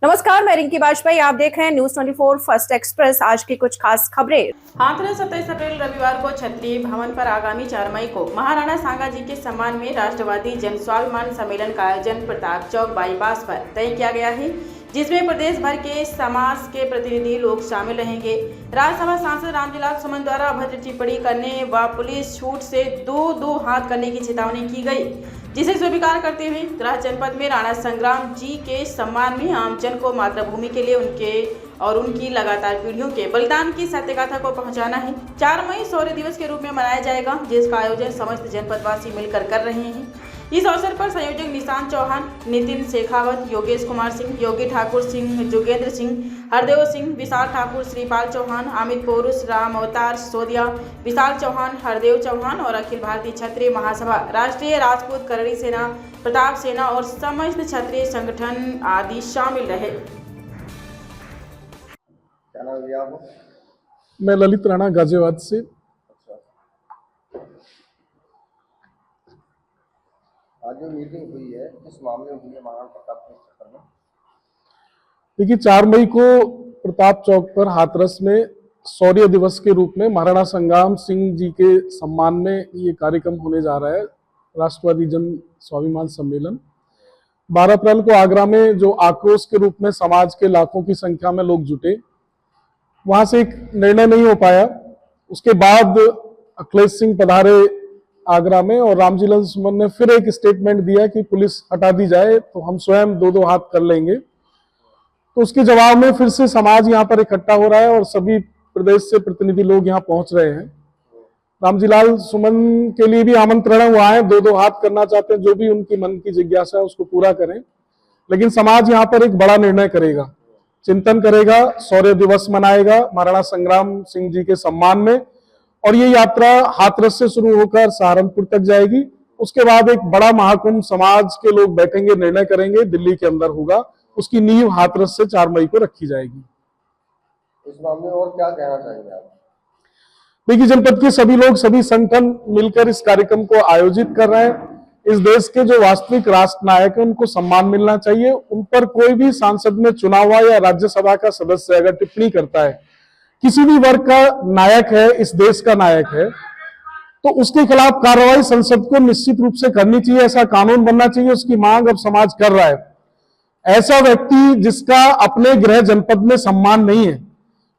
नमस्कार, मैं रिंकी वाजपेयी। आप देख रहे हैं न्यूज 24 फर्स्ट एक्सप्रेस। आज की कुछ खास खबरें। हाथरस 27 अप्रैल रविवार को क्षत्रिय भवन पर आगामी 4 मई को महाराणा सांगा जी के सम्मान में राष्ट्रवादी जन स्वाभिमान सम्मेलन का आयोजन प्रताप चौक बाईपास पर तय किया गया है, जिसमें प्रदेश भर के समाज के प्रतिनिधि लोग शामिल रहेंगे। राज्यसभा सांसद रामजिलाल सुमन द्वारा अभद्र टिप्पणी करने व पुलिस छूट से दो हाथ करने की चेतावनी की गई, जिसे स्वीकार करते हुए गृह जनपद में राणा संग्राम जी के सम्मान में आमजन को मातृभूमि के लिए उनकी लगातार पीढ़ियों के बलिदान की सत्यगाथा को पहुंचाना है। 4 मई शौर्य दिवस के रूप में मनाया जाएगा, जिसका आयोजन समस्त जनपदवासी मिलकर कर रहे हैं। इस अवसर पर संयोजक निशांत चौहान, नितिन शेखावत, योगेश कुमार सिंह, योगी ठाकुर सिंह, जोगेंद्र सिंह, हरदेव सिंह, विशाल ठाकुर, श्रीपाल चौहान, अमित पौरुष, राम अवतार सोदिया, विशाल चौहान, हरदेव चौहान और अखिल भारतीय क्षत्रिय महासभा, राष्ट्रीय राजपूत करड़ी सेना, प्रताप सेना और समस्त क्षत्रिय संगठन आदि शामिल रहे। क्या नाम है आपको? मैं ललित राणा गाजियाबाद से। आज जो मीटिंग हुई है किस मामले में हुई है महाराणा प्रताप के चक्कर में? देखिए, 4 मई को प्रताप चौक पर हाथरस में शौर्य दिवस के रूप में महाराणा संग्राम सिंह जी के सम्मान में ये कार्यक्रम होने जा रहा है, राष्ट्रवादी जन स्वाभिमान सम्मेलन। 12 अप्रैल को आगरा में जो आक्रोश के रूप में समाज के लाखों की संख्या में लोग जुटे, वहां से एक निर्णय नहीं हो पाया। उसके बाद अखिलेश सिंह पधारे आगरा में और रामजिलाल सुमन ने फिर एक स्टेटमेंट दिया कि पुलिस हटा दी जाए तो हम स्वयं दो हाथ कर लेंगे। तो उसके जवाब में फिर से समाज यहाँ पर इकट्ठा हो रहा है और सभी प्रदेश से प्रतिनिधि लोग यहाँ पहुंच रहे हैं। रामजिलाल सुमन के लिए भी आमंत्रण हुआ है, दो हाथ करना चाहते हैं, जो भी उनकी मन की जिज्ञासा है उसको पूरा करें। लेकिन समाज यहाँ पर एक बड़ा निर्णय करेगा, चिंतन करेगा, शौर्य दिवस मनाएगा महाराणा संग्राम सिंह जी के सम्मान में, और ये यात्रा हाथरस से शुरू होकर सहारनपुर तक जाएगी। उसके बाद एक बड़ा महाकुंभ समाज के लोग बैठेंगे, निर्णय करेंगे, दिल्ली के अंदर होगा। उसकी नींव हाथरस से 4 मई को रखी जाएगी। इस मामले में और क्या कहना चाहेंगे आप? देखिए, जनपद के सभी लोग, सभी संगठन मिलकर इस कार्यक्रम को आयोजित कर रहे हैं। इस देश के जो वास्तविक राष्ट्र नायक है उनको सम्मान मिलना चाहिए। उन पर कोई भी सांसद में चुना हुआ या राज्यसभा का सदस्य अगर टिप्पणी करता है, किसी भी वर्ग का नायक है, इस देश का नायक है, तो उसके खिलाफ कार्रवाई संसद को निश्चित रूप से करनी चाहिए। ऐसा कानून बनना चाहिए। उसकी मांग अब समाज कर रहा है। ऐसा व्यक्ति जिसका अपने गृह जनपद में सम्मान नहीं है,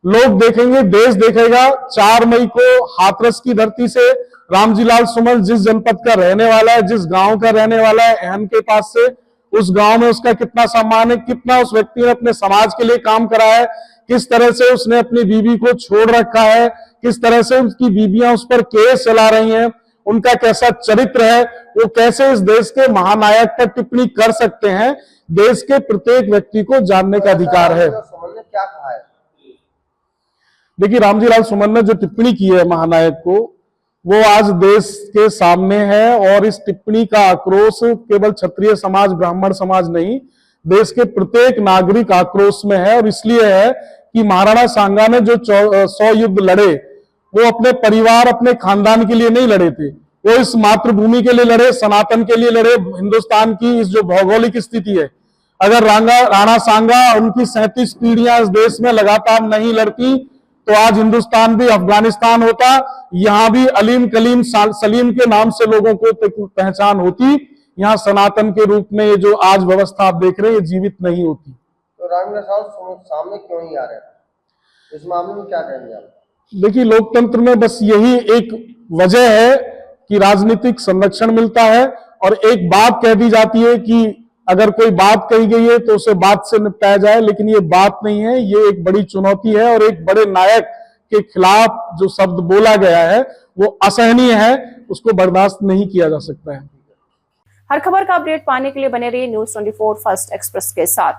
लोग देखेंगे, देश देखेगा। 4 मई को हाथरस की धरती से रामजिलाल सुमन जिस जनपद का रहने वाला है, जिस गांव का रहने वाला है, एहन के पास से, उस गांव में उसका कितना सम्मान है, कितना उस व्यक्ति ने अपने समाज के लिए काम करा है, किस तरह से उसने अपनी बीवी को छोड़ रखा है, किस तरह से उसकी बीबियां उस पर केस चला रही हैं, उनका कैसा चरित्र है, वो कैसे इस देश के महानायक पर टिप्पणी कर सकते हैं। देश के प्रत्येक व्यक्ति को जानने का अधिकार है। सुमन ने क्या कहा है? देखिए, रामजिलाल सुमन ने जो टिप्पणी की है महानायक को, वो आज देश के सामने है। और इस टिप्पणी का आक्रोश केवल क्षत्रिय समाज, ब्राह्मण समाज नहीं, देश के प्रत्येक नागरिक आक्रोश में है। और इसलिए है कि महाराणा सांगा ने जो 100 युद्ध लड़े, वो अपने परिवार, अपने खानदान के लिए नहीं लड़े थे, वो इस मातृभूमि के लिए लड़े, सनातन के लिए लड़े। हिंदुस्तान की इस जो भौगोलिक स्थिति है, अगर राणा सांगा उनकी 37 पीढ़ियां इस देश में लगातार नहीं लड़ती, तो आज हिंदुस्तान भी अफगानिस्तान होता। यहां भी अलीम कलीम सलीम के नाम से लोगों को पहचान होती। यहाँ सनातन के रूप में ये जो आज व्यवस्था आप देख रहे हैं, ये जीवित नहीं होती। तो रामजिलाल सामने क्यों नहीं आ रहे? इस मामले में क्या कहेंगे आप? देखिए, लोकतंत्र में बस यही एक वजह है कि राजनीतिक संरक्षण मिलता है और एक बात कह दी जाती है कि अगर कोई बात कही गई है तो उसे बात से निपटाया जाए। लेकिन ये बात नहीं है, ये एक बड़ी चुनौती है और एक बड़े नायक के खिलाफ जो शब्द बोला गया है वो असहनीय है, उसको बर्दाश्त नहीं किया जा सकता है। हर खबर का अपडेट पाने के लिए बने रहिए न्यूज 24 फर्स्ट एक्सप्रेस के साथ।